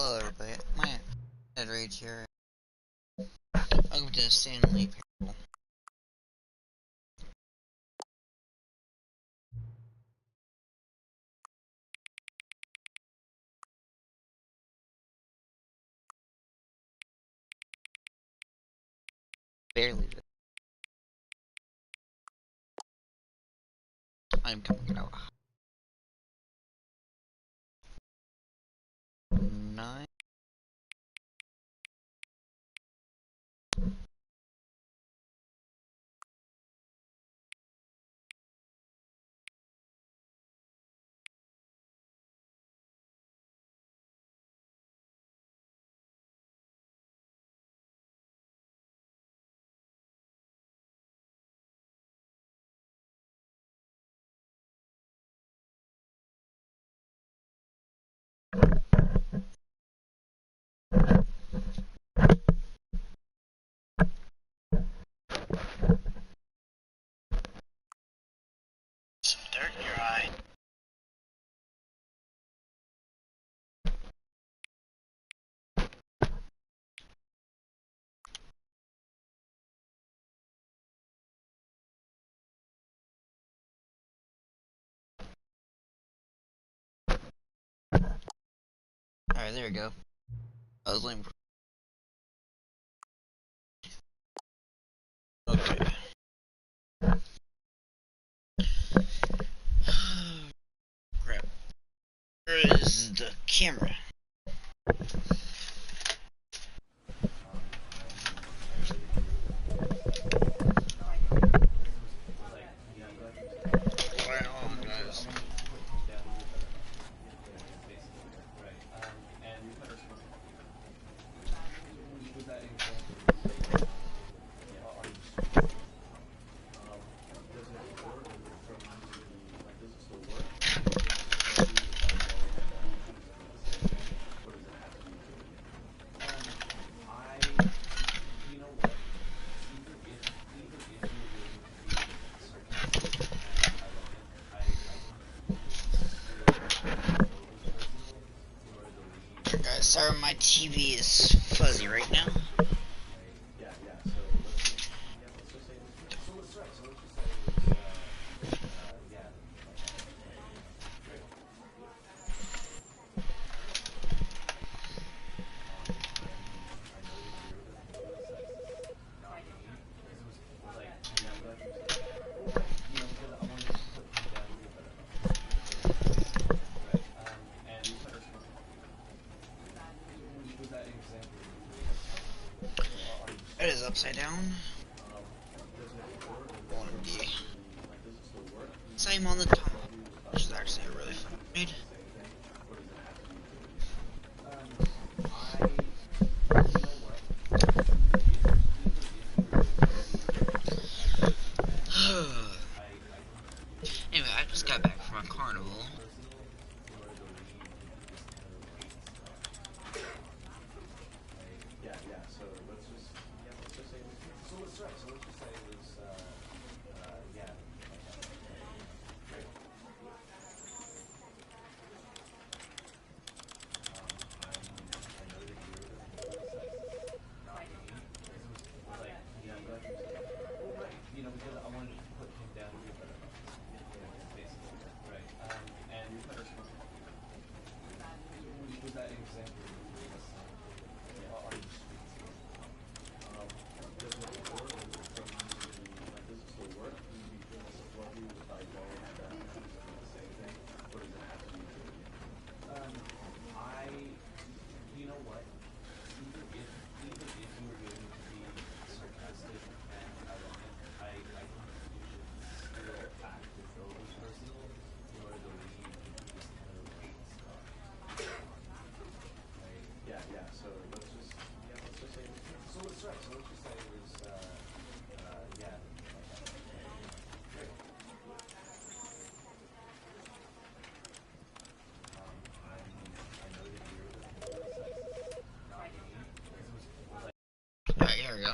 Hello everybody, my Ed Rage here. Welcome to the Stanley parable. Barely there. I'm coming out. 9. Some dirt in your eye. Alright, there we go. I was looking for. Okay. Crap. Where is the camera? Alright, hold on, guys. Guys, sorry my TV is fuzzy right now. It is upside down. Same on the top, which is actually a really fun read. Anyway, I just got back from a carnival. Alright, here we go.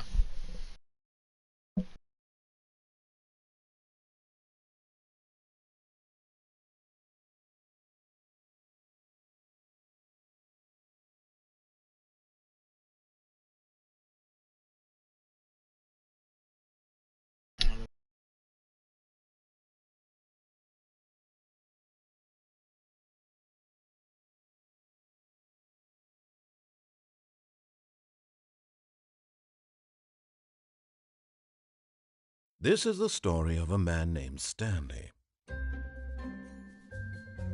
This is the story of a man named Stanley.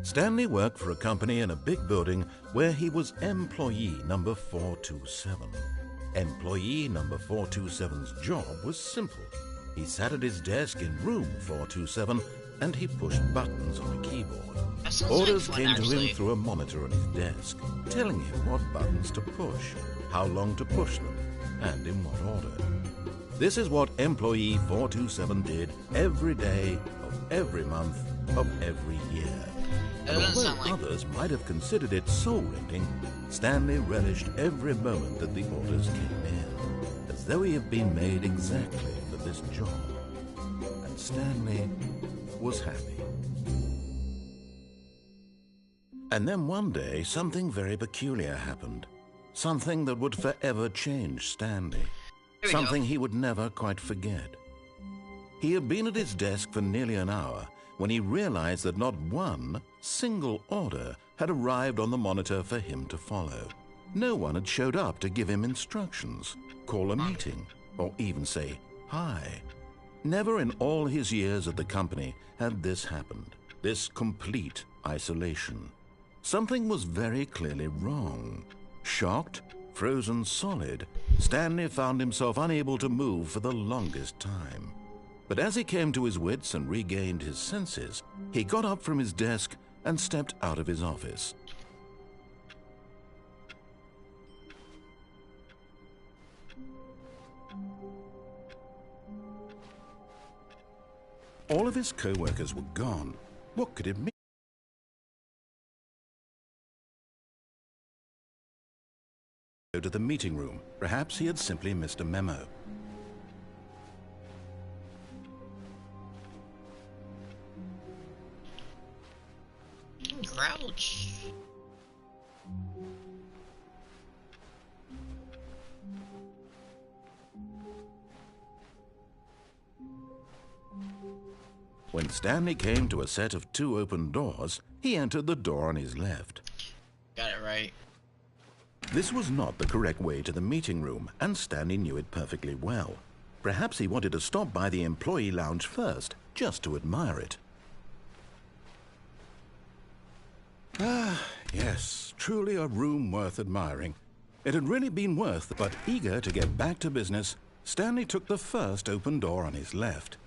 Stanley worked for a company in a big building where he was employee number 427. Employee number 427's job was simple. He sat at his desk in room 427 and he pushed buttons on a keyboard. Orders came to him through a monitor on his desk, telling him what buttons to push, how long to push them, and in what order. This is what employee 427 did every day of every month of every year. And although others might have considered it soul-rending, Stanley relished every moment that the orders came in, as though he had been made exactly for this job. And Stanley was happy. And then one day, something very peculiar happened. Something that would forever change Stanley. Something he would never quite forget. He had been at his desk for nearly an hour when he realized that not one single order had arrived on the monitor for him to follow. No one had showed up to give him instructions, call a meeting, or even say hi. Never in all his years at the company had this happened, this complete isolation. Something was very clearly wrong. Shocked, frozen solid, Stanley found himself unable to move for the longest time. But as he came to his wits and regained his senses, he got up from his desk and stepped out of his office. All of his co-workers were gone. What could it mean? Go to the meeting room. Perhaps he had simply missed a memo. Grouch. When Stanley came to a set of 2 open doors, he entered the door on his left. Got it right. This was not the correct way to the meeting room, and Stanley knew it perfectly well. Perhaps he wanted to stop by the employee lounge first, just to admire it. Ah, yes, truly a room worth admiring. It had really been worth, but eager to get back to business, Stanley took the first open door on his left.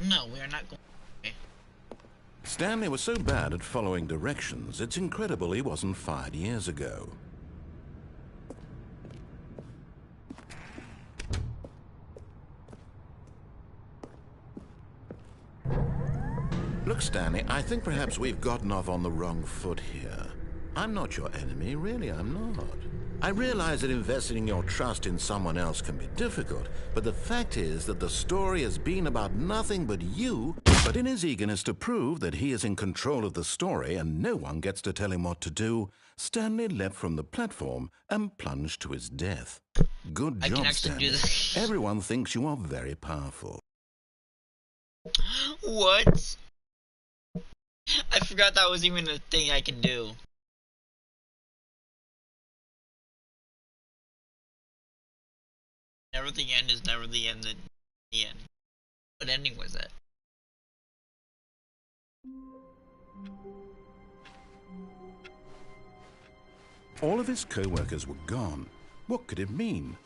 No, we are not going. Stanley was so bad at following directions, it's incredible he wasn't fired years ago. Look, Stanley, I think perhaps we've gotten off on the wrong foot here. I'm not your enemy, really, I'm not. I realize that investing your trust in someone else can be difficult, but the fact is that the story has been about nothing but you. But in his eagerness to prove that he is in control of the story and no one gets to tell him what to do, Stanley leapt from the platform and plunged to his death. Good job, Stanley. Everyone thinks you are very powerful. What? I forgot that was even a thing I can do. Never the end is never the end. The end. What ending was that? All of his co-workers were gone. What could it mean?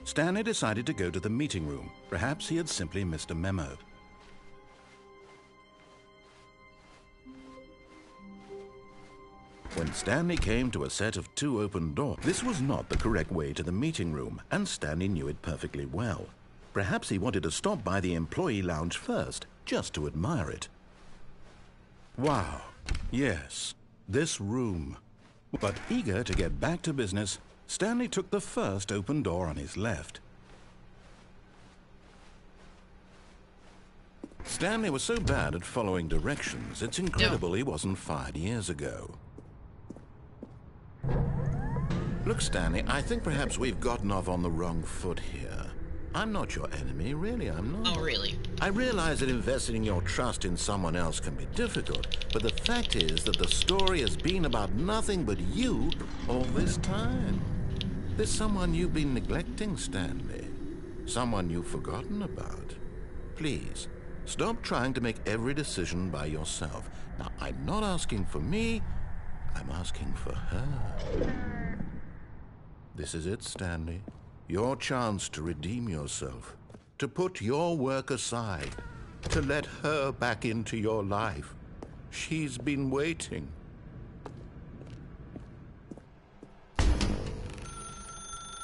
Stanley decided to go to the meeting room. Perhaps he had simply missed a memo. When Stanley came to a set of 2 open doors, this was not the correct way to the meeting room, and Stanley knew it perfectly well. Perhaps he wanted to stop by the employee lounge first, just to admire it. Wow, yes, this room. But eager to get back to business, Stanley took the first open door on his left. Stanley was so bad at following directions, it's incredible he wasn't fired years ago. Look, Stanley, I think perhaps we've gotten off on the wrong foot here. I'm not your enemy, really, I'm not. Oh, really? I realize that investing your trust in someone else can be difficult, but the fact is that the story has been about nothing but you all this time. There's someone you've been neglecting, Stanley. Someone you've forgotten about. Please, stop trying to make every decision by yourself. Now, I'm not asking for me, I'm asking for her. This is it, Stanley. Your chance to redeem yourself, to put your work aside, to let her back into your life. She's been waiting.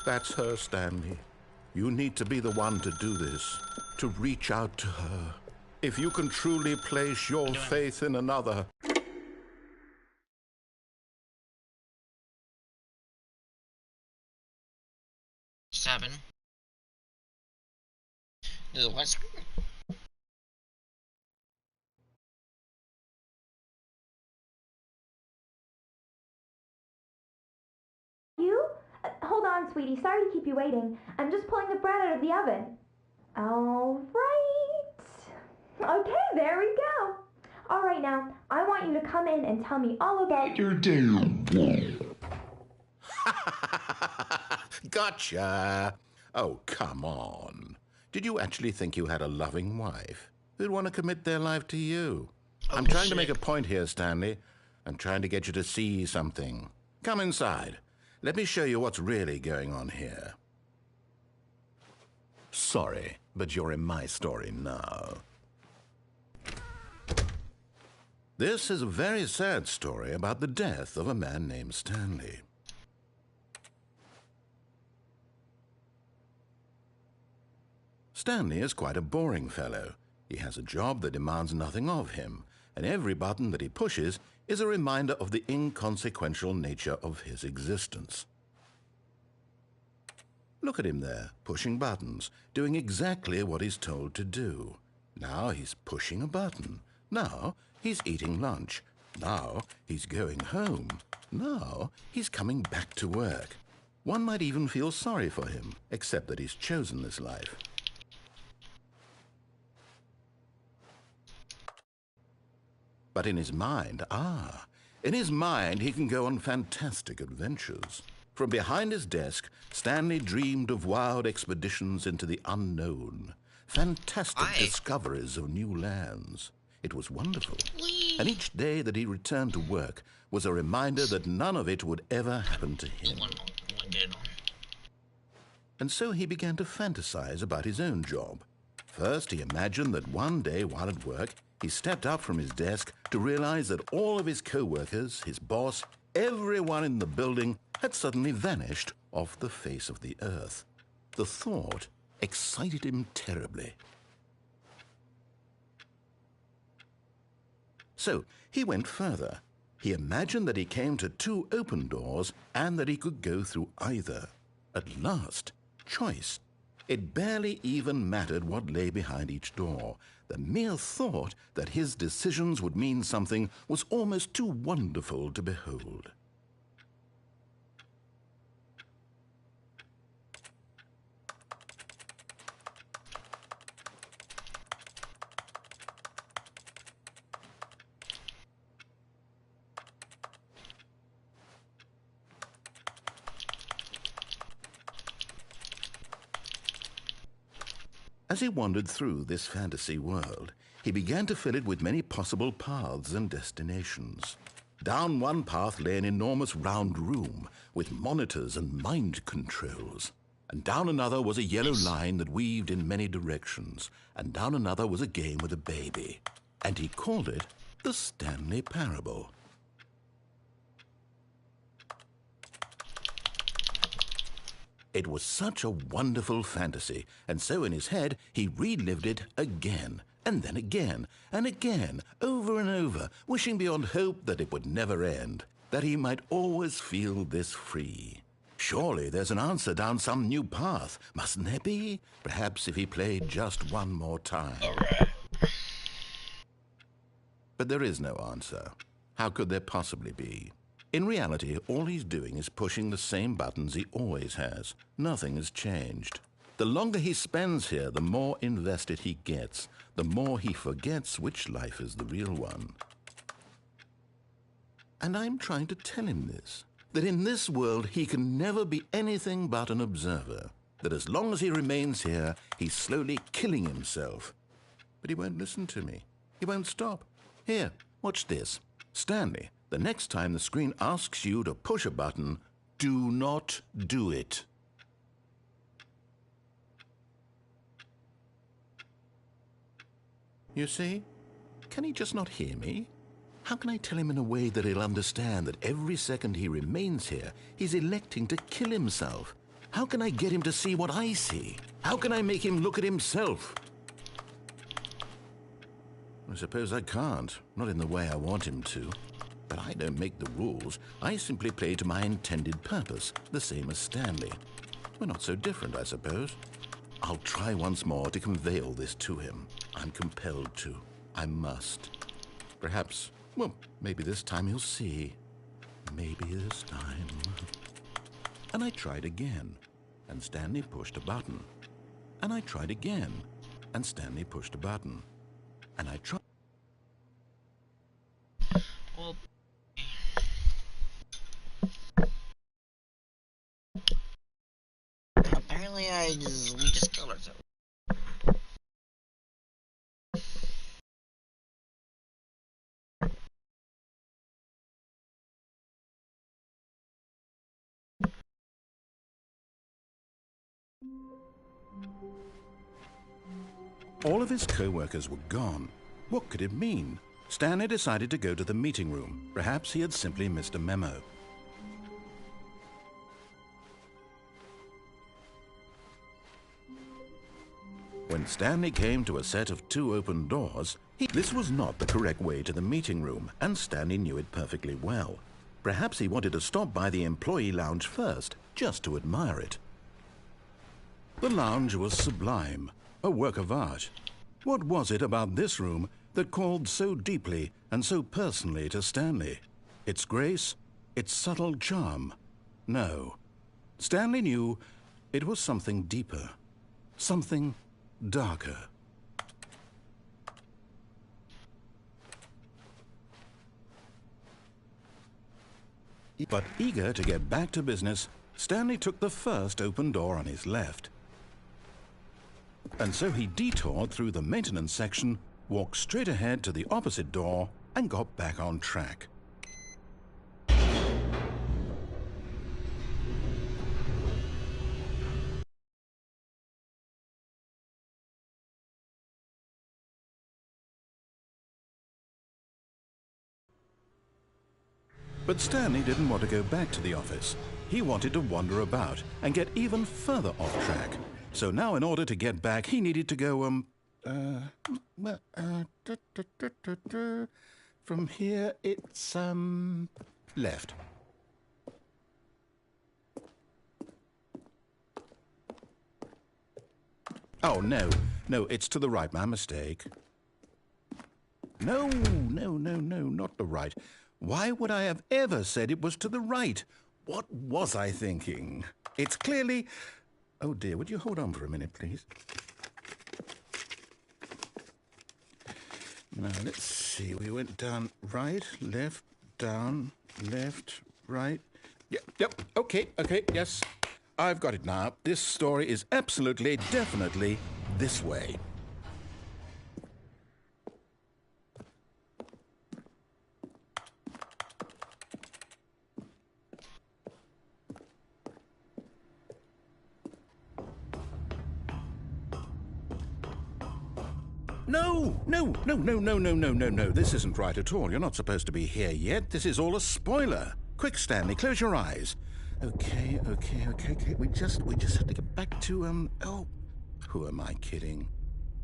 That's her, Stanley. You need to be the one to do this, to reach out to her. If you can truly place your faith in another. Stabbing. Do the what screen? You? Hold on, sweetie. Sorry to keep you waiting. I'm just pulling the bread out of the oven. All right. Okay, there we go. All right, now, I want you to come in and tell me all about your day. Gotcha. Oh, come on. Did you actually think you had a loving wife who'd want to commit their life to you? Oh, I'm trying shit. to make a point here, Stanley. I'm trying to get you to see something. Come inside. Let me show you what's really going on here. Sorry, but you're in my story now. This is a very sad story about the death of a man named Stanley. Stanley is quite a boring fellow. He has a job that demands nothing of him, and every button that he pushes is a reminder of the inconsequential nature of his existence. Look at him there, pushing buttons, doing exactly what he's told to do. Now he's pushing a button. Now he's eating lunch. Now he's going home. Now he's coming back to work. One might even feel sorry for him, except that he's chosen this life. But in his mind, he can go on fantastic adventures. From behind his desk, Stanley dreamed of wild expeditions into the unknown, fantastic discoveries of new lands. It was wonderful. And each day that he returned to work was a reminder that none of it would ever happen to him. And so he began to fantasize about his own job. First, he imagined that one day while at work, he stepped up from his desk to realize that all of his co-workers, his boss, everyone in the building had suddenly vanished off the face of the earth. The thought excited him terribly. So he went further. He imagined that he came to two open doors and that he could go through either. At last, choice. It barely even mattered what lay behind each door. The mere thought that his decisions would mean something was almost too wonderful to behold. As he wandered through this fantasy world, he began to fill it with many possible paths and destinations. Down one path lay an enormous round room with monitors and mind controls. And down another was a yellow line that weaved in many directions. And down another was a game with a baby. And he called it the Stanley Parable. It was such a wonderful fantasy, and so in his head he relived it again, and then again, and again, over and over, wishing beyond hope that it would never end, that he might always feel this free. Surely there's an answer down some new path, mustn't there be? Perhaps if he played just one more time. All right. But there is no answer. How could there possibly be? In reality, all he's doing is pushing the same buttons he always has. Nothing has changed. The longer he spends here, the more invested he gets, the more he forgets which life is the real one. And I'm trying to tell him this, that in this world he can never be anything but an observer. that as long as he remains here, he's slowly killing himself. But he won't listen to me. He won't stop. Here, watch this. Stanley, the next time the screen asks you to push a button, do not do it. You see? Can he just not hear me? How can I tell him in a way that he'll understand that every second he remains here, he's electing to kill himself? How can I get him to see what I see? How can I make him look at himself? I suppose I can't, not in the way I want him to. But I don't make the rules. I simply play to my intended purpose, the same as Stanley. We're not so different, I suppose. I'll try once more to convey all this to him. I'm compelled to. I must. Perhaps, well, maybe this time he'll see. Maybe this time. And I tried again, and Stanley pushed a button. And I tried again, and Stanley pushed a button. And I tried. Well, apparently we just killed ourselves. All of his co-workers were gone. What could it mean? Stanley decided to go to the meeting room. Perhaps he had simply missed a memo. When Stanley came to a set of 2 open doors, this was not the correct way to the meeting room, and Stanley knew it perfectly well. Perhaps he wanted to stop by the employee lounge first, just to admire it. The lounge was sublime, a work of art. What was it about this room that called so deeply and so personally to Stanley? Its grace? Its subtle charm? No. Stanley knew it was something deeper, something darker. But eager to get back to business, Stanley took the first open door on his left. And so he detoured through the maintenance section, walked straight ahead to the opposite door, and got back on track. But Stanley didn't want to go back to the office. He wanted to wander about and get even further off track. So now in order to get back, he needed to go, from here it's, left. Oh, no, it's to the right, my mistake. No, not the right. Why would I have ever said it was to the right? What was I thinking? It's clearly... Oh dear, would you hold on for a minute, please? Now, let's see. We went down right, left, down, left, right. Yep, okay, yes. I've got it now. This story is absolutely, definitely this way. No. This isn't right at all. You're not supposed to be here yet. This is all a spoiler. Quick, Stanley, close your eyes. Okay. We just have to get back to, oh, who am I kidding?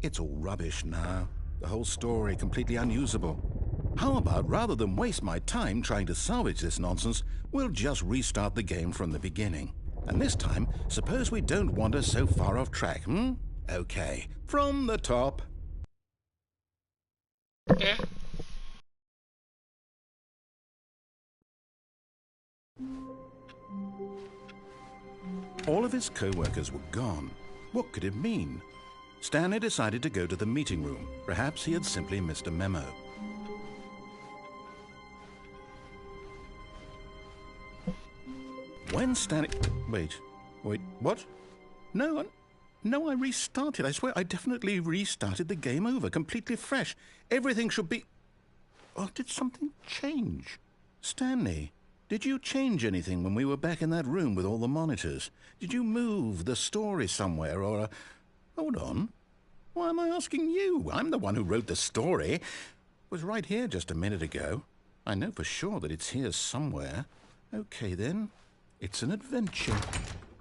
It's all rubbish now. The whole story completely unusable. How about, rather than waste my time trying to salvage this nonsense, we'll just restart the game from the beginning. And this time, suppose we don't wander so far off track, Okay, from the top. Yeah. All of his co-workers were gone. What could it mean? Stanley decided to go to the meeting room. Perhaps he had simply missed a memo. When Stanley... Wait, what? No, I restarted. I swear I definitely restarted the game over, completely fresh. Everything should be... Oh, did something change? Stanley, did you change anything when we were back in that room with all the monitors? Did you move the story somewhere or... Hold on. Why am I asking you? I'm the one who wrote the story. It was right here just a minute ago. I know for sure that it's here somewhere. Okay, then. It's an adventure.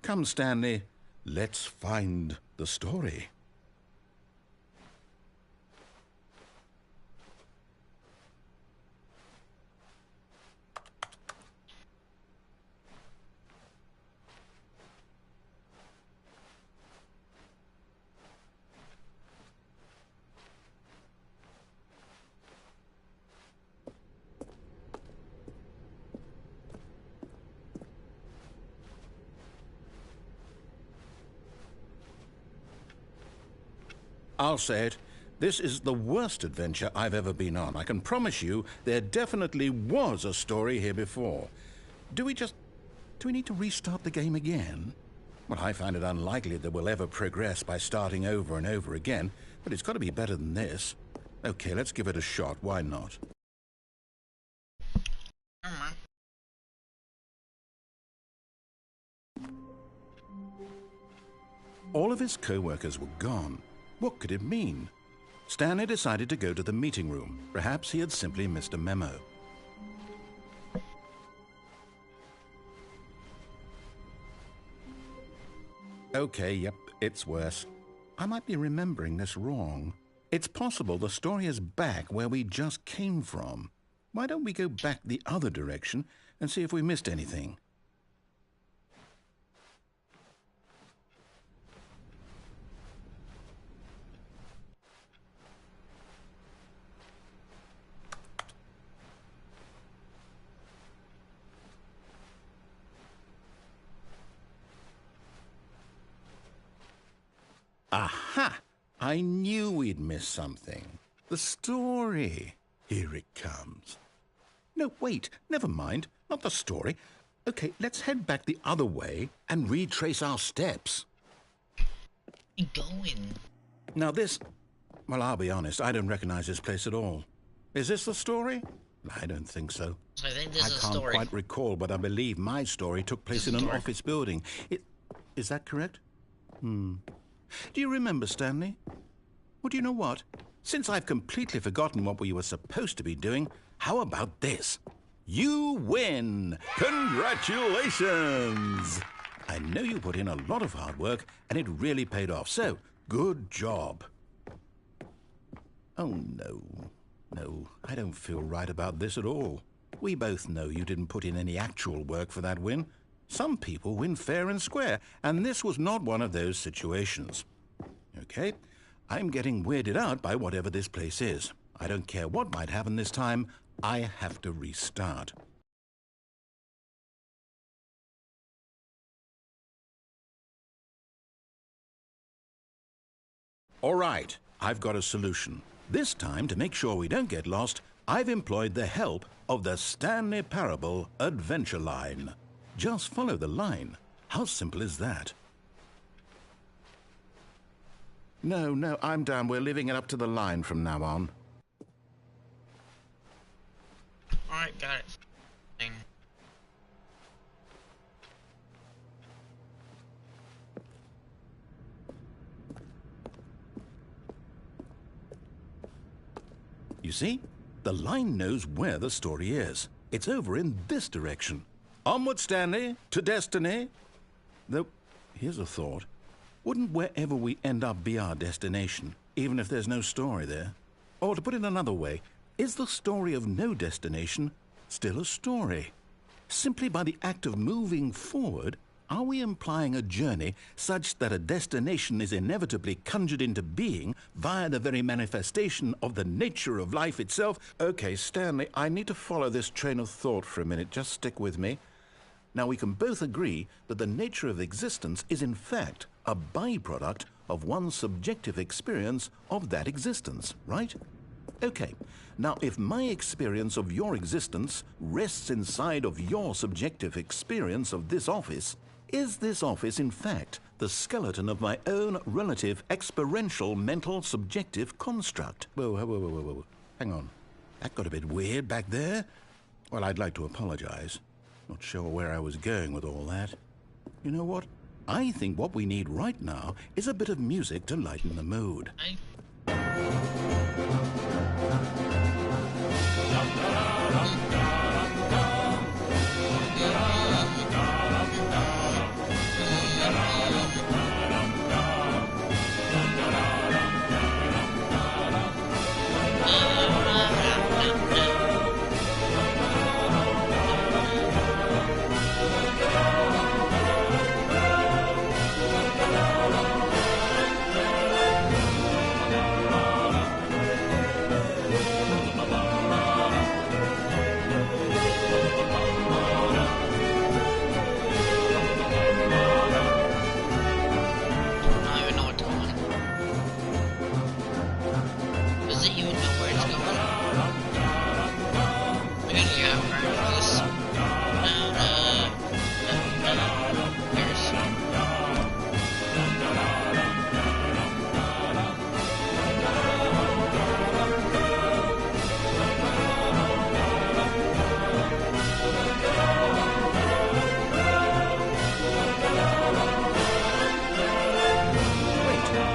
Come, Stanley. Let's find the story. I'll say it. This is the worst adventure I've ever been on. I can promise you there definitely was a story here before. Do we need to restart the game again? Well, I find it unlikely that we'll ever progress by starting over and over again, but it's got to be better than this. Okay, let's give it a shot. Why not? All of his co-workers were gone. What could it mean? Stanley decided to go to the meeting room. Perhaps he had simply missed a memo. Okay, yep, it's worse. I might be remembering this wrong. It's possible the story is back where we just came from. Why don't we go back the other direction and see if we missed anything? Aha! I knew we'd miss something. The story. Here it comes. No, wait, never mind. Not the story. Okay, let's head back the other way and retrace our steps. Where are you going? Now this... Well, I'll be honest, I don't recognize this place at all. Is this the story? I don't think so. So I think this is a I can't story. quite recall, but I believe my story took place in an office building. Is that correct? Do you remember, Stanley? Well, do you know what? Since I've completely forgotten what we were supposed to be doing, how about this? You win! Congratulations! I know you put in a lot of hard work, and it really paid off, so good job. Oh, no. No, I don't feel right about this at all. We both know you didn't put in any actual work for that win. Some people win fair and square, and this was not one of those situations. Okay, I'm getting weirded out by whatever this place is. I don't care what might happen this time, I have to restart. All right, I've got a solution. This time, to make sure we don't get lost, I've employed the help of the Stanley Parable Adventure Line. Just follow the line. How simple is that? No, I'm down. We're leaving it up to the line from now on. Alright, got it. You see? The line knows where the story is. It's over in this direction. Onward, Stanley, to destiny. Though, here's a thought. Wouldn't wherever we end up be our destination, even if there's no story there? Or to put it another way, is the story of no destination still a story? Simply by the act of moving forward, are we implying a journey such that a destination is inevitably conjured into being via the very manifestation of the nature of life itself? Okay, Stanley, I need to follow this train of thought for a minute. Just stick with me. Now, we can both agree that the nature of existence is in fact a byproduct of one's subjective experience of that existence, right? Okay, now if my experience of your existence rests inside of your subjective experience of this office, is this office in fact the skeleton of my own relative experiential mental subjective construct. Whoa. Hang on. That got a bit weird back there. Well, I'd like to apologize. Not sure where I was going with all that. You know what? I think what we need right now is a bit of music to lighten the mood.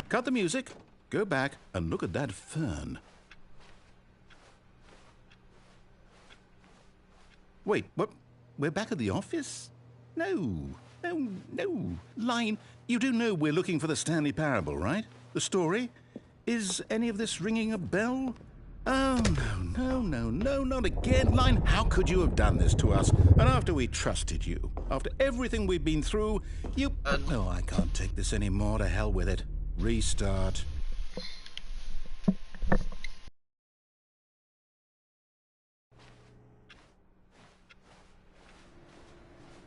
Cut the music, go back and look at that fern. Wait, what? We're back at the office? No. Line, you do know we're looking for the Stanley Parable, right? The story? Is any of this ringing a bell? Oh, no, not again. Line, how could you have done this to us? And after we trusted you, after everything we've been through, you... Oh, I can't take this anymore. To hell with it. Restart.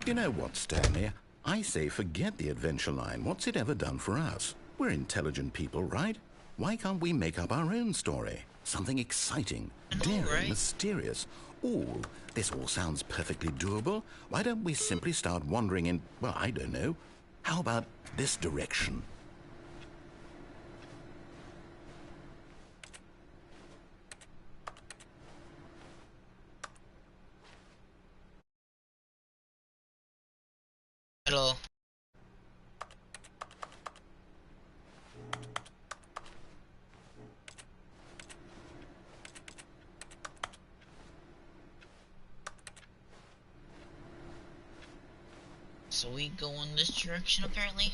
You know what, Stanley? I say forget the adventure line. What's it ever done for us? We're intelligent people, right? Why can't we make up our own story? Something exciting, daring, right? Mysterious. This all sounds perfectly doable. Why don't we simply start wandering in, well, I don't know. How about this direction? Hello. So we go in this direction, apparently?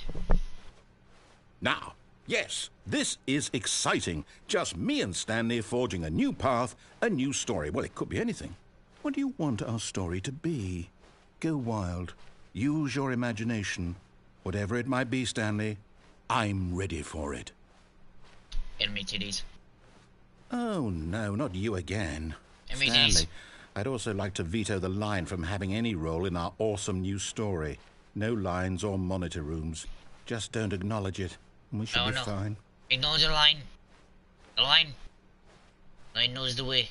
Now, yes, this is exciting. Just me and Stanley forging a new path, a new story. Well, it could be anything. What do you want our story to be? Go wild. Use your imagination. Whatever it might be, Stanley, I'm ready for it. Enemy titties. Oh, no, not you again. Enemy Stanley, titties. I'd also like to veto the line from having any role in our awesome new story. No lines or monitor rooms. Just don't acknowledge it, and we should be fine. Ignore the line. The line. Line knows the way.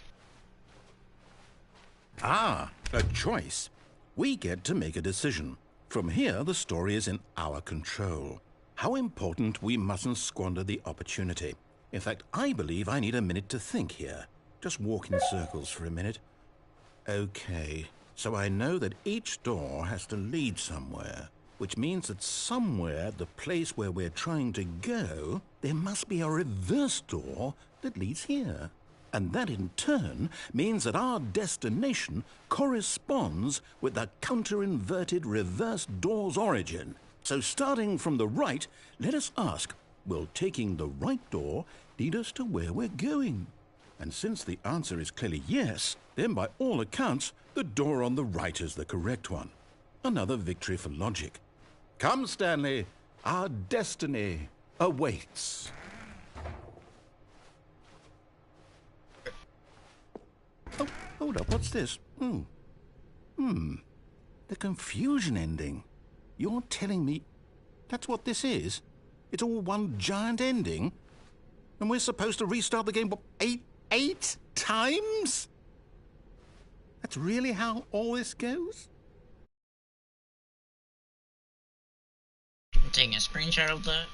Ah, a choice. We get to make a decision. From here, the story is in our control. How important we mustn't squander the opportunity. In fact, I believe I need a minute to think here. Just walk in circles for a minute. Okay, so I know that each door has to lead somewhere, which means that somewhere, the place where we're trying to go, there must be a reverse door that leads here. And that in turn means that our destination corresponds with the counter-inverted reverse door's origin. So starting from the right, let us ask, will taking the right door lead us to where we're going? And since the answer is clearly yes, then by all accounts, the door on the right is the correct one. Another victory for logic. Come, Stanley, our destiny awaits. Oh, hold up, what's this? The confusion ending. You're telling me that's what this is? It's all one giant ending? And we're supposed to restart the game, what, eight times? That's really how all this goes? I'm taking a screenshot of that.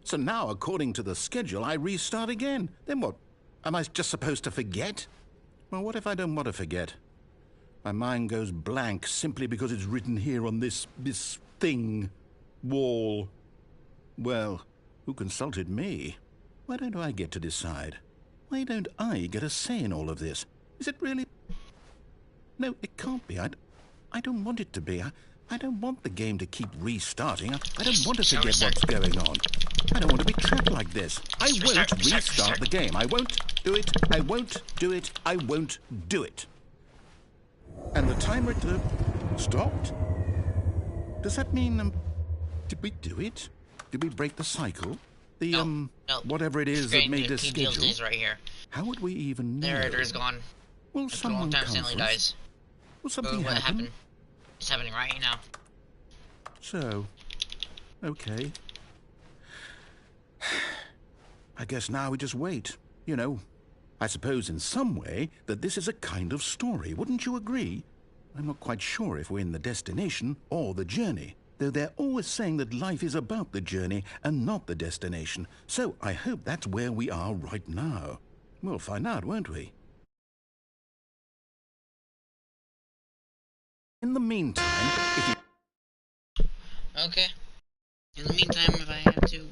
So now, according to the schedule, I restart again. Then what? Am I just supposed to forget? Well, what if I don't want to forget? My mind goes blank simply because it's written here on this thing, wall. Well, who consulted me? Why don't I get to decide? Why don't I get a say in all of this? Is it really? No, it can't be. I don't want it to be. I don't want the game to keep restarting. I don't want to forget what's going on. I don't want to be trapped like this. I won't restart the game. I won't do it. I won't do it. I won't do it. And the timer stopped? Does that mean, did we do it? Did we break the cycle? The, no. Whatever it is that made this schedule? Is right here. How would we even know? Narrator's gone. Well, someone time Stanley dies. Will something what happen? happened? It's happening right now. So, okay. I guess now we just wait. You know, I suppose in some way that this is a kind of story. Wouldn't you agree? I'm not quite sure if we're in the destination or the journey, though they're always saying that life is about the journey and not the destination. So I hope that's where we are right now. We'll find out, won't we? In the meantime, if you... Okay. In the meantime, if I have to...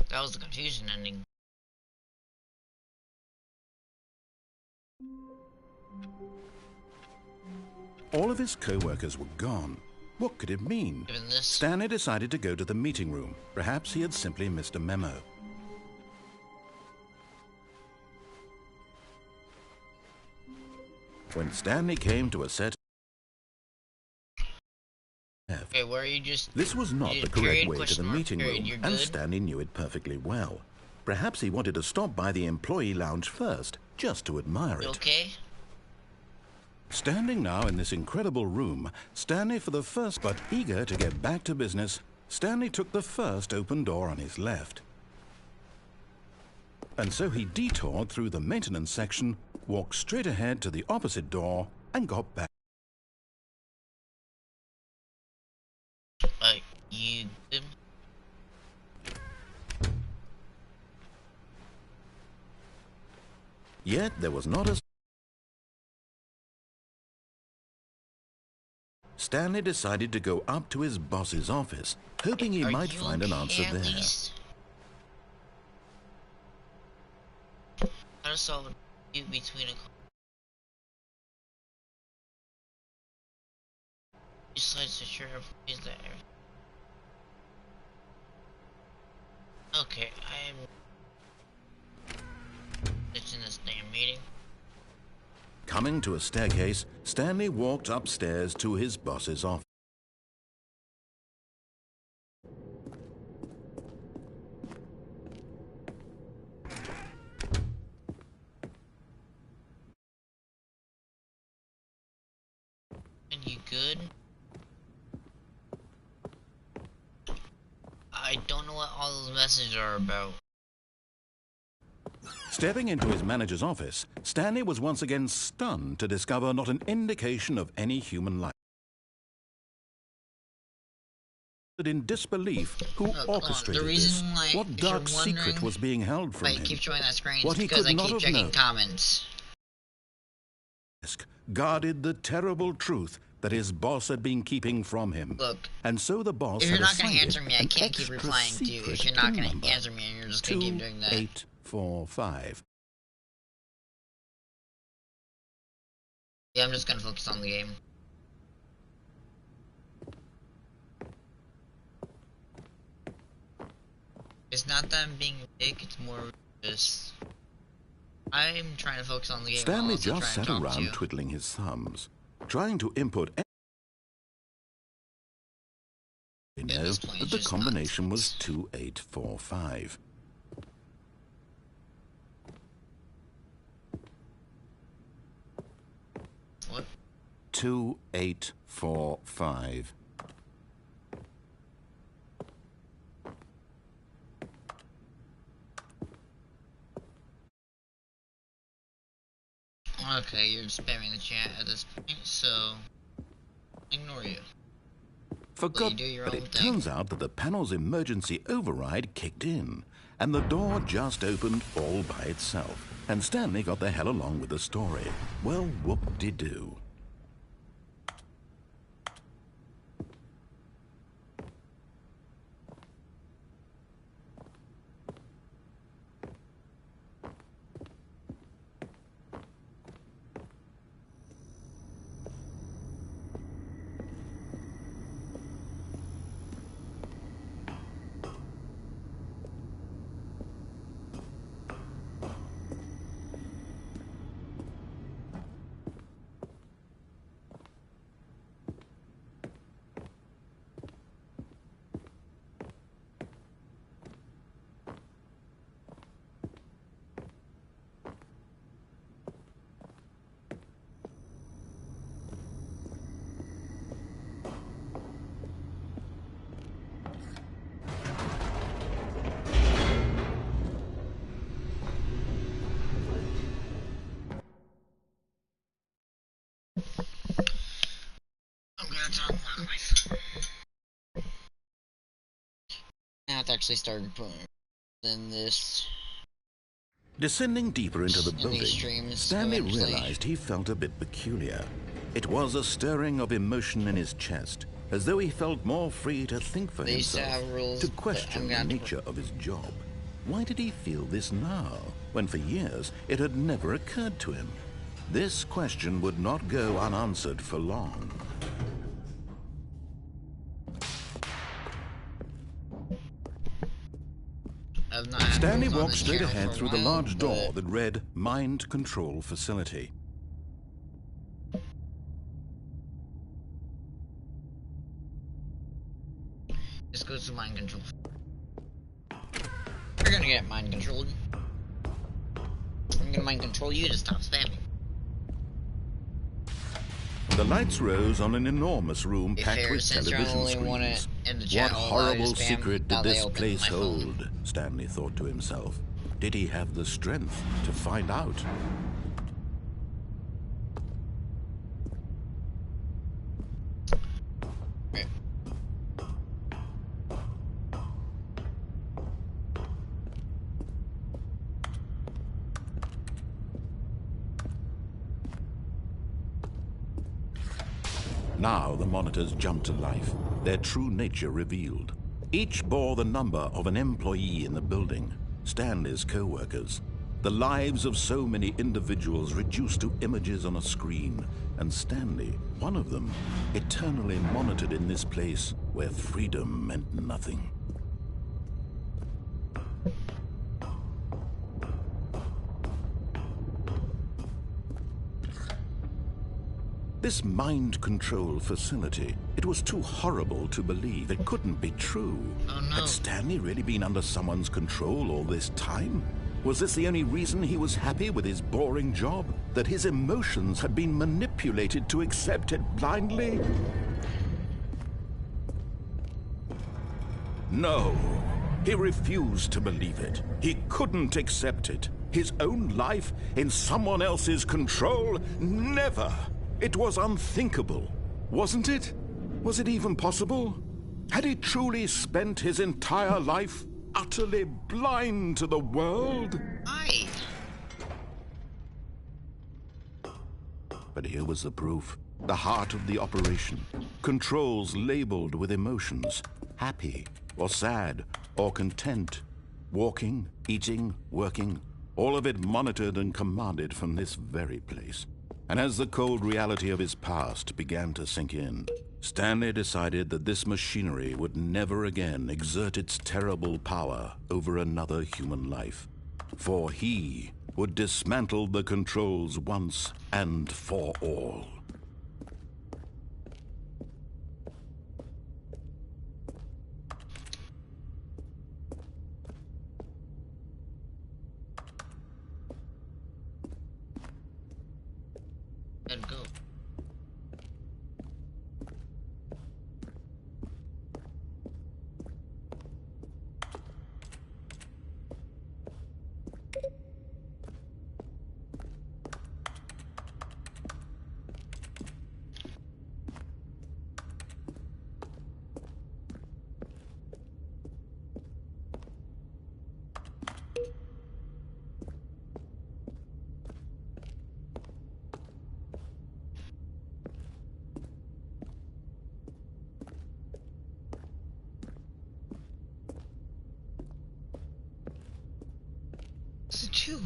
That was the confusion ending. All of his co-workers were gone. What could it mean? Given this... Stanley decided to go to the meeting room. Perhaps he had simply missed a memo. When Stanley came to a set... Okay, where you just... This was not the correct way to the meeting room, and Stanley knew it perfectly well. Perhaps he wanted to stop by the employee lounge first, just to admire it. Okay? Standing now in this incredible room, Stanley for the first, but eager to get back to business, Stanley took the first open door on his left. And so he detoured through the maintenance section, walked straight ahead to the opposite door, and got back. You... Yet there was not a... Stanley decided to go up to his boss's office, hoping he might find an answer there. How to solve a dispute between a... Besides the sheriff is there. Okay, I'm... It's in this damn meeting. Coming to a staircase, Stanley walked upstairs to his boss's office. And you good? I don't know what all those messages are about. Stepping into his manager's office, Stanley was once again stunned to discover not an indication of any human life. In disbelief, who orchestrated this? What dark secret was being held from him? Keep showing that screen. What he because could I not keep have checking known. comments. Guarded the terrible truth that his boss had been keeping from him. Look, and so the boss if you're had not going to assigned answer me, I an can't keep extra replying to you. If you're not going to answer me, and you're just going to keep doing that. 2845. Yeah, I'm just going to focus on the game. It's not that I'm being a dick, it's more just... I'm trying to focus on the game. Stanley just sat around twiddling his thumbs, trying to input... You know that the combination was 2845. What? 2845. Okay, you're spamming the chat at this point, so ignore you. Forgot, You do your but own it thing. turns out that the panel's emergency override kicked in, and the door just opened all by itself. And Stanley got the hell along with the story. Well, whoop-de-doo. I'm gonna talk about my phone. I have to actually start putting in this. Descending deeper into the In these building, streams, Stanley eventually. realized he felt a bit peculiar. It was a stirring of emotion in his chest, as though he felt more free to think for They used to himself, have rules to that question I'm the gonna have to- nature of his job. Why did he feel this now, when for years it had never occurred to him? This question would not go unanswered for long. I've not had Stanley rules on walked this straight channel ahead for a through the while, large door but that read Mind Control Facility. this goes to mind control. You're gonna get mind controlled. I'm gonna mind control you to stop spamming. The lights rose on an enormous room Be packed fair, with since you're television only one screens. in the chat, What I'll allow you to horrible spam. secret Now did they this open place my phone. hold? Stanley thought to himself. Did he have the strength to find out? Right. Now the monitors jumped to life, their true nature revealed. Each bore the number of an employee in the building, Stanley's co-workers. The lives of so many individuals reduced to images on a screen, and Stanley, one of them, eternally monitored in this place where freedom meant nothing. This mind control facility, it was too horrible to believe. It couldn't be true. Oh no. Had Stanley really been under someone's control all this time? Was this the only reason he was happy with his boring job? That his emotions had been manipulated to accept it blindly? No. He refused to believe it. He couldn't accept it. His own life in someone else's control? Never! It was unthinkable, wasn't it? Was it even possible? Had he truly spent his entire life utterly blind to the world? Hi. But here was the proof. The heart of the operation. Controls labeled with emotions. Happy, or sad, or content. Walking, eating, working. All of it monitored and commanded from this very place. And as the cold reality of his past began to sink in, Stanley decided that this machinery would never again exert its terrible power over another human life. For he would dismantle the controls once and for all. Let go. too.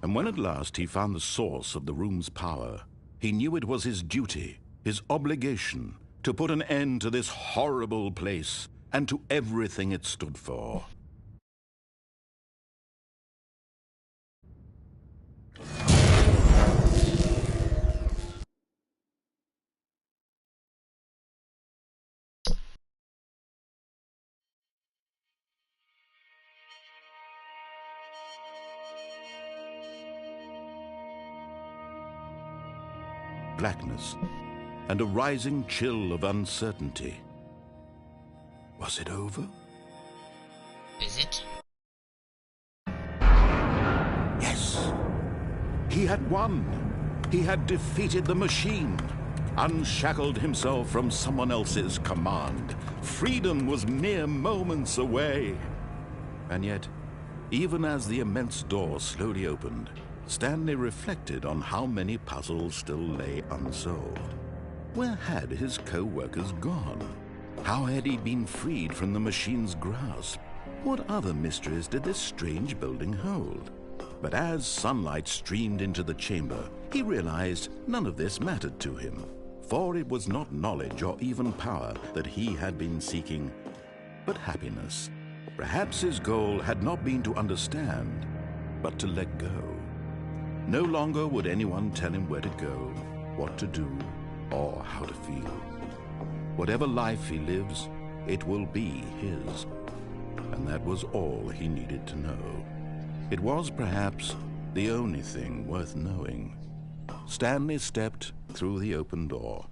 And when at last he found the source of the room's power, he knew it was his duty, his obligation, to put an end to this horrible place and to everything it stood for. Blackness and a rising chill of uncertainty. Was it over? Is it? Yes. He had won. He had defeated the machine, unshackled himself from someone else's command. Freedom was mere moments away. And yet, even as the immense door slowly opened, Stanley reflected on how many puzzles still lay unsolved. Where had his co-workers gone? How had he been freed from the machine's grasp? What other mysteries did this strange building hold? But as sunlight streamed into the chamber, he realized none of this mattered to him, for it was not knowledge or even power that he had been seeking, but happiness. Perhaps his goal had not been to understand, but to let go. No longer would anyone tell him where to go, what to do, or how to feel. Whatever life he lives, it will be his. And that was all he needed to know. It was perhaps the only thing worth knowing. Stanley stepped through the open door.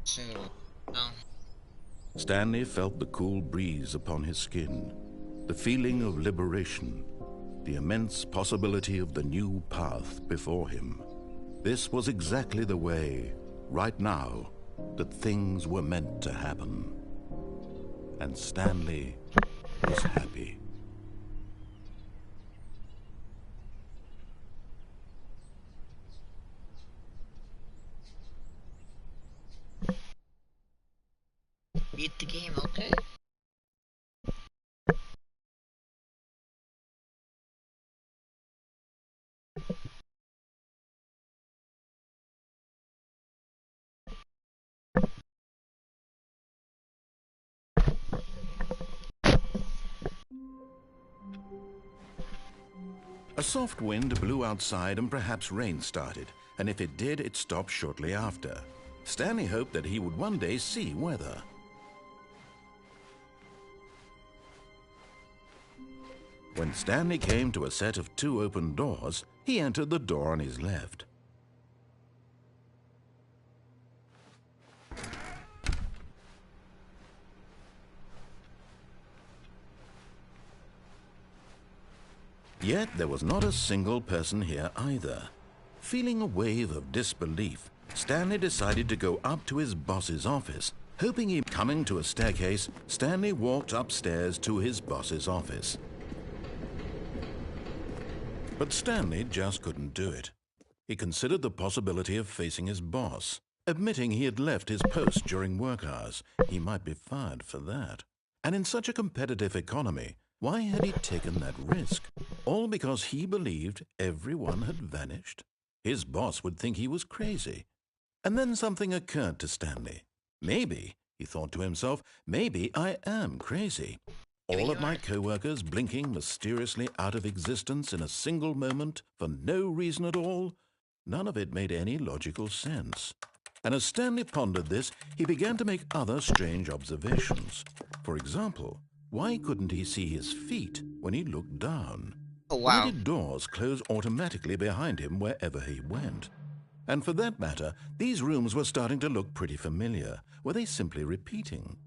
So, Stanley felt the cool breeze upon his skin, the feeling of liberation, the immense possibility of the new path before him. This was exactly the way, right now, that things were meant to happen. And Stanley was happy. beat the game, okay? A soft wind blew outside and perhaps rain started, and if it did, it stopped shortly after. Stanley hoped that he would one day see weather. When Stanley came to a set of 2 open doors, he entered the door on his left. Yet there was not a single person here either. Feeling a wave of disbelief, Stanley decided to go up to his boss's office. Hoping he coming to a staircase, Stanley walked upstairs to his boss's office. But Stanley just couldn't do it. He considered the possibility of facing his boss. Admitting he had left his post during work hours, he might be fired for that. And in such a competitive economy, why had he taken that risk? All because he believed everyone had vanished? His boss would think he was crazy. And then something occurred to Stanley. Maybe, he thought to himself, maybe I am crazy. All of my co-workers blinking mysteriously out of existence in a single moment for no reason at all? None of it made any logical sense. And as Stanley pondered this, he began to make other strange observations. For example, Why couldn't he see his feet when he looked down? Oh, Why wow. did doors close automatically behind him wherever he went? And for that matter, these rooms were starting to look pretty familiar. Were they simply repeating?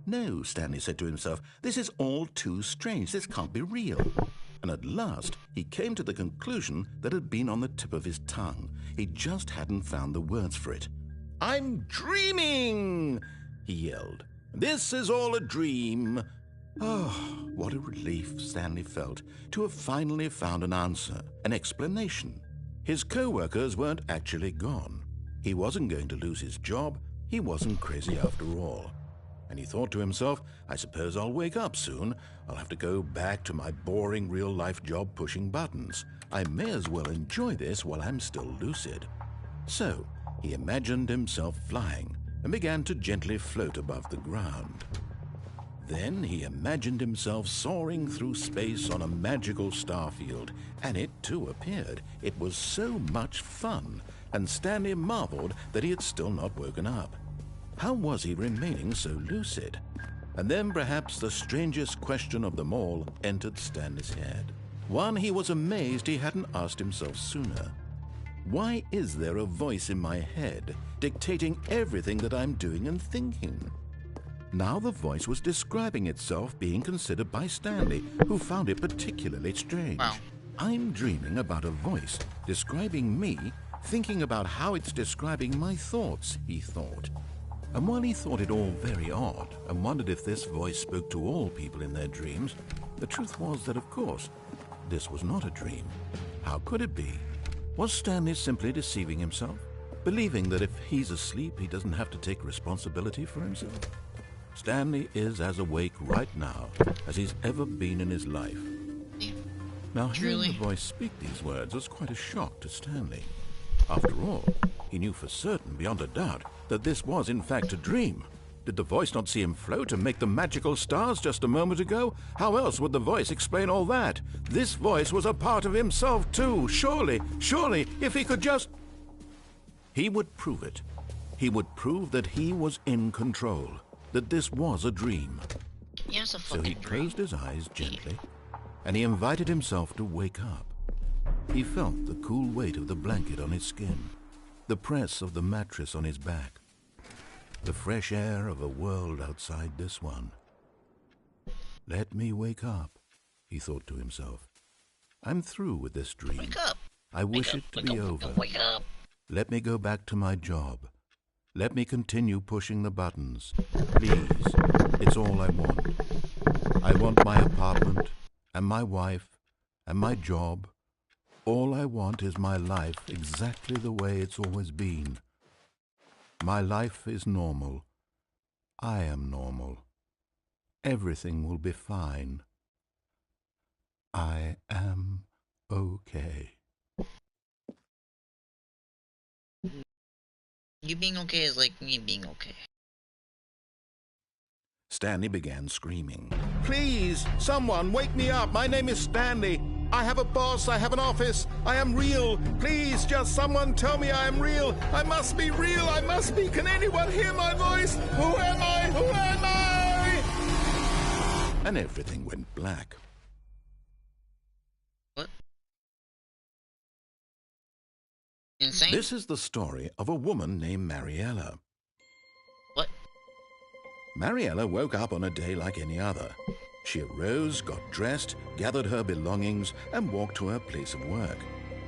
No, Stanley said to himself, this is all too strange. This can't be real. And at last, he came to the conclusion that had been on the tip of his tongue. He just hadn't found the words for it. I'm dreaming, he yelled. This is all a dream. Oh, what a relief Stanley felt to have finally found an answer, an explanation. His co-workers weren't actually gone. He wasn't going to lose his job. He wasn't crazy after all. And he thought to himself, I suppose I'll wake up soon. I'll have to go back to my boring real-life job pushing buttons. I may as well enjoy this while I'm still lucid. So he imagined himself flying and began to gently float above the ground. Then he imagined himself soaring through space on a magical starfield, and it too appeared. It was so much fun, and Stanley marveled that he had still not woken up. How was he remaining so lucid? And then perhaps the strangest question of them all entered Stanley's head. One he was amazed he hadn't asked himself sooner. Why is there a voice in my head dictating everything that I'm doing and thinking? Now the voice was describing itself being considered by Stanley, who found it particularly strange. Wow. I'm dreaming about a voice describing me, thinking about how it's describing my thoughts, he thought. And while he thought it all very odd and wondered if this voice spoke to all people in their dreams, the truth was that, of course, this was not a dream. How could it be? Was Stanley simply deceiving himself, believing that if he's asleep, he doesn't have to take responsibility for himself? Stanley is as awake right now as he's ever been in his life. Now, hearing the voice speak these words was quite a shock to Stanley. After all, he knew for certain, beyond a doubt, that this was in fact a dream. Did the voice not see him float and make the magical stars just a moment ago? How else would the voice explain all that? This voice was a part of himself too. Surely, if he could just... He would prove it. He would prove that he was in control, that this was a dream. Yes, a So fucking he closed his eyes gently, and he invited himself to wake up. He felt the cool weight of the blanket on his skin, the press of the mattress on his back, the fresh air of a world outside this one. Let me wake up, he thought to himself. I'm through with this dream. Wake up. I wish it to be over. Wake up. Let me go back to my job. Let me continue pushing the buttons. Please, it's all I want. I want my apartment, and my wife, and my job. All I want is my life exactly the way it's always been. My life is normal. I am normal. Everything will be fine. I am okay. You being okay is like me being okay. Stanley began screaming. Please, someone, wake me up. My name is Stanley. I have a boss. I have an office. I am real. Please, just someone tell me I am real. I must be real. I must be. Can anyone hear my voice? Who am I? Who am I? And everything went black. What? Insane? This is the story of a woman named Mariella. What? Mariella woke up on a day like any other. She arose, got dressed, gathered her belongings, and walked to her place of work.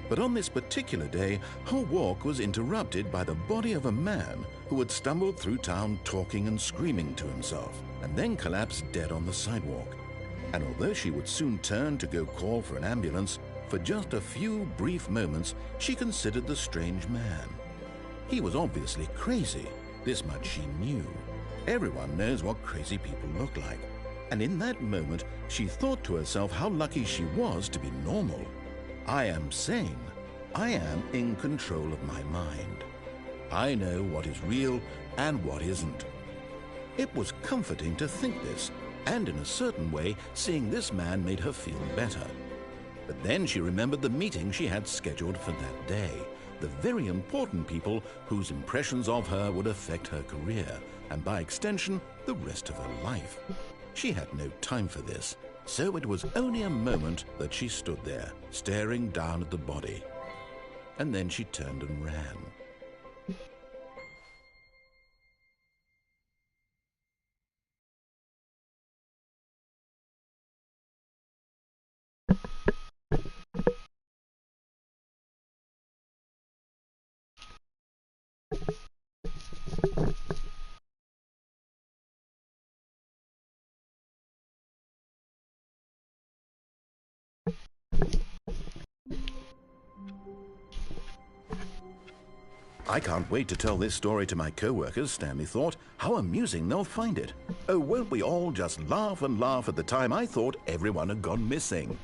But on this particular day, her walk was interrupted by the body of a man who had stumbled through town talking and screaming to himself, and then collapsed dead on the sidewalk. And although she would soon turn to go call for an ambulance, for just a few brief moments she considered the strange man. He was obviously crazy. This much she knew. Everyone knows what crazy people look like. And in that moment, she thought to herself how lucky she was to be normal. I am sane. I am in control of my mind. I know what is real and what isn't. It was comforting to think this, and in a certain way, seeing this man made her feel better. But then she remembered the meeting she had scheduled for that day, the very important people whose impressions of her would affect her career, and by extension, the rest of her life. She had no time for this, so it was only a moment that she stood there, staring down at the body. And then she turned and ran. I can't wait to tell this story to my co-workers, Stanley thought. How amusing they'll find it. Oh, won't we all just laugh and laugh at the time I thought everyone had gone missing.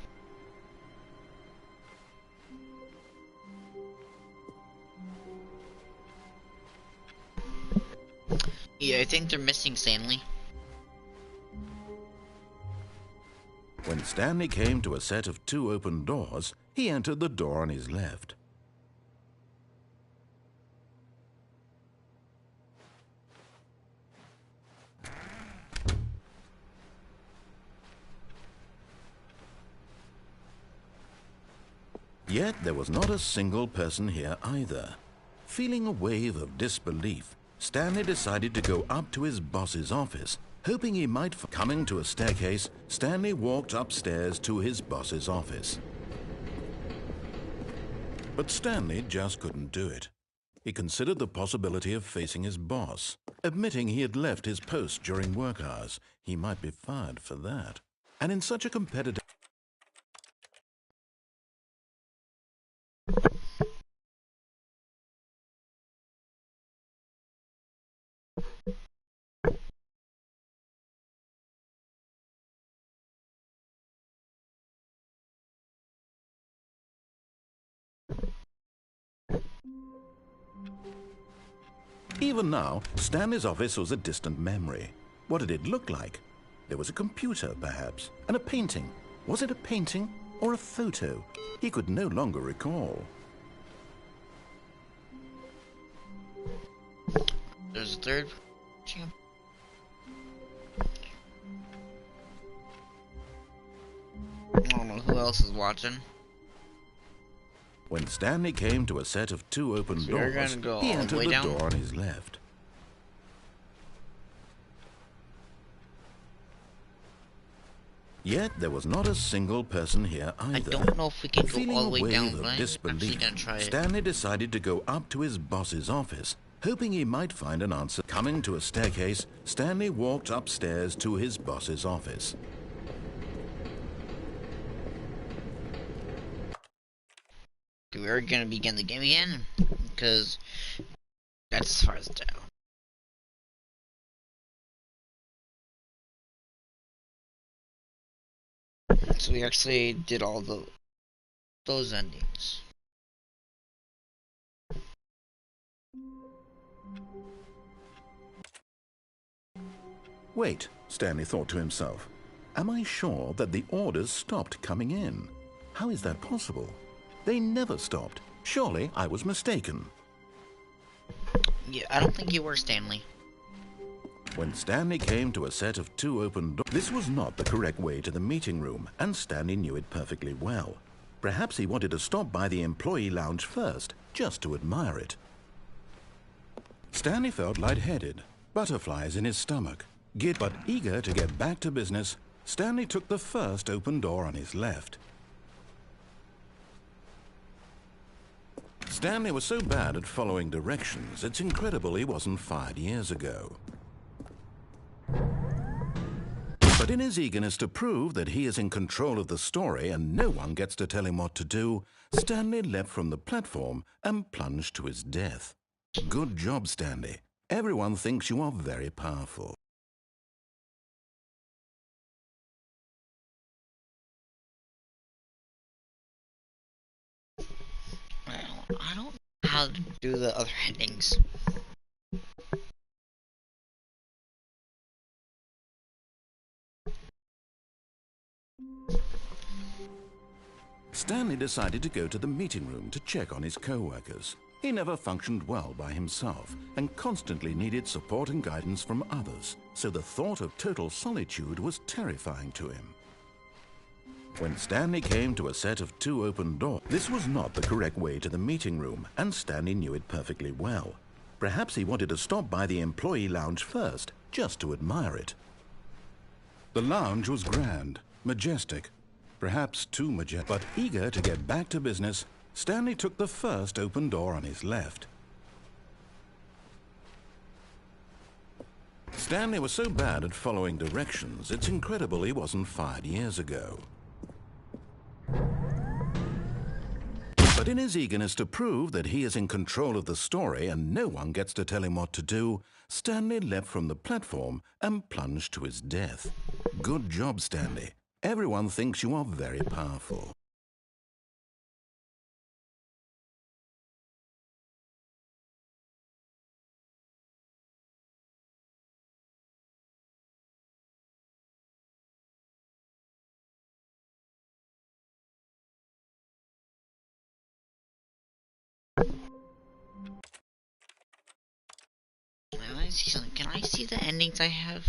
Yeah, I think they're missing Stanley. When Stanley came to a set of 2 open doors, he entered the door on his left. Yet there was not a single person here either. Feeling a wave of disbelief, Stanley decided to go up to his boss's office, hoping he might coming to a staircase. Stanley walked upstairs to his boss's office. But Stanley just couldn't do it. He considered the possibility of facing his boss. Admitting he had left his post during work hours, he might be fired for that. And in such a competitive... Even now, Stanley's office was a distant memory. What did it look like? There was a computer, perhaps, and a painting. Was it a painting or a photo? He could no longer recall. There's a third. I don't know who else is watching. When Stanley came to a set of 2 open doors, he entered the door on his left. Yet there was not a single person here either. I don't know if we can go Feeling all the way a wave down, of but disbelief, I'm gonna try it. Stanley decided to go up to his boss's office, hoping he might find an answer. Coming to a staircase, Stanley walked upstairs to his boss's office. We're gonna begin the game again, because that's as far as down. So we actually did all those endings. Wait, Stanley thought to himself. Am I sure that the orders stopped coming in? How is that possible? They never stopped. Surely I was mistaken. Yeah, I don't think you were, Stanley. When Stanley came to a set of 2 open doors, this was not the correct way to the meeting room, and Stanley knew it perfectly well. Perhaps he wanted to stop by the employee lounge first, just to admire it. Stanley felt lightheaded, butterflies in his stomach. But eager to get back to business, Stanley took the first open door on his left. Stanley was so bad at following directions, it's incredible he wasn't fired years ago. But in his eagerness to prove that he is in control of the story and no one gets to tell him what to do, Stanley leapt from the platform and plunged to his death. Good job, Stanley. Everyone thinks you are very powerful. Well, I don't know how to do the other endings. Stanley decided to go to the meeting room to check on his co-workers. He never functioned well by himself and constantly needed support and guidance from others, so the thought of total solitude was terrifying to him. When Stanley came to a set of 2 open doors, this was not the correct way to the meeting room, and Stanley knew it perfectly well. Perhaps he wanted to stop by the employee lounge first, just to admire it. The lounge was grand, majestic, perhaps too majestic, but eager to get back to business, Stanley took the first open door on his left. Stanley was so bad at following directions, it's incredible he wasn't fired years ago. But in his eagerness to prove that he is in control of the story and no one gets to tell him what to do, Stanley leapt from the platform and plunged to his death. Good job, Stanley. Everyone thinks you are very powerful. I want to see something. Can I see the endings I have?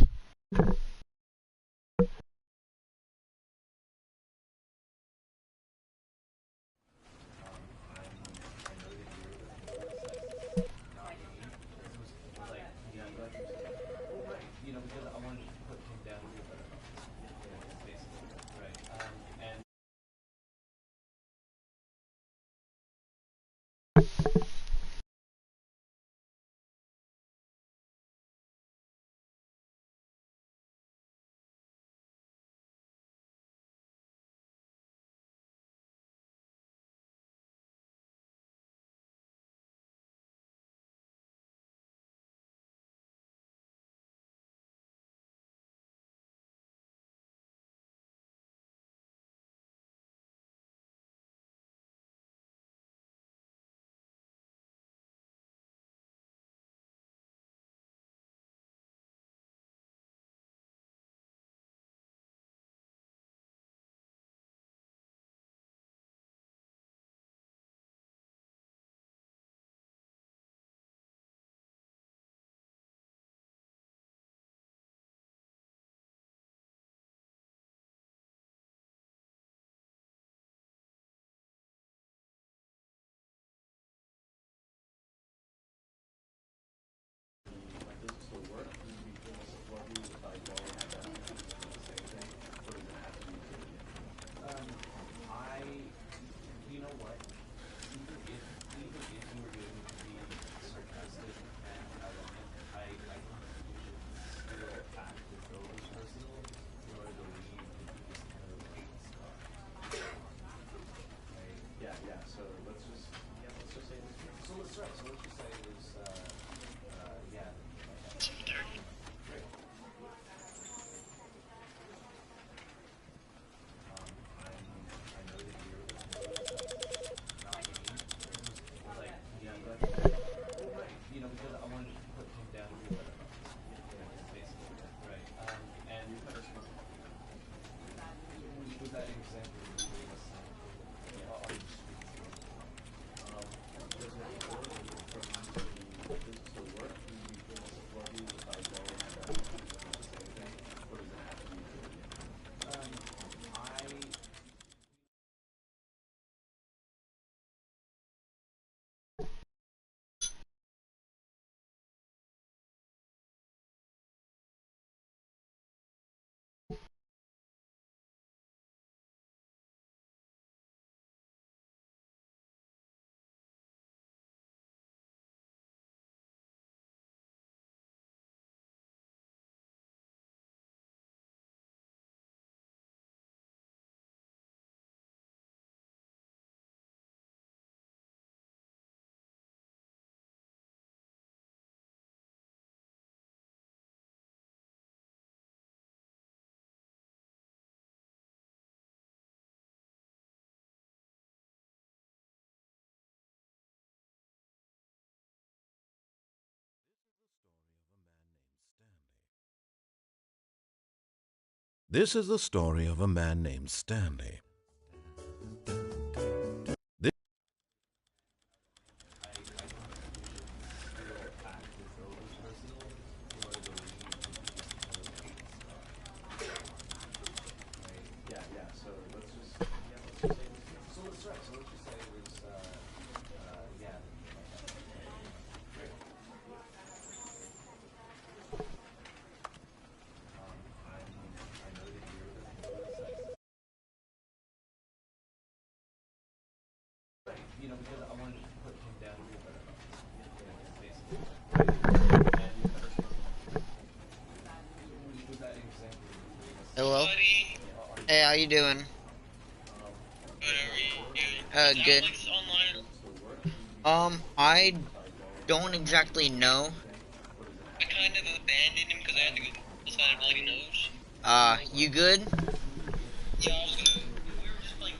This is the story of a man named Stanley. Hello? Hey, how you doing? Good. I don't exactly know. I kind of abandoned him because I had to go outside of bloody nose. You good? Yeah, I was gonna. We were just playing.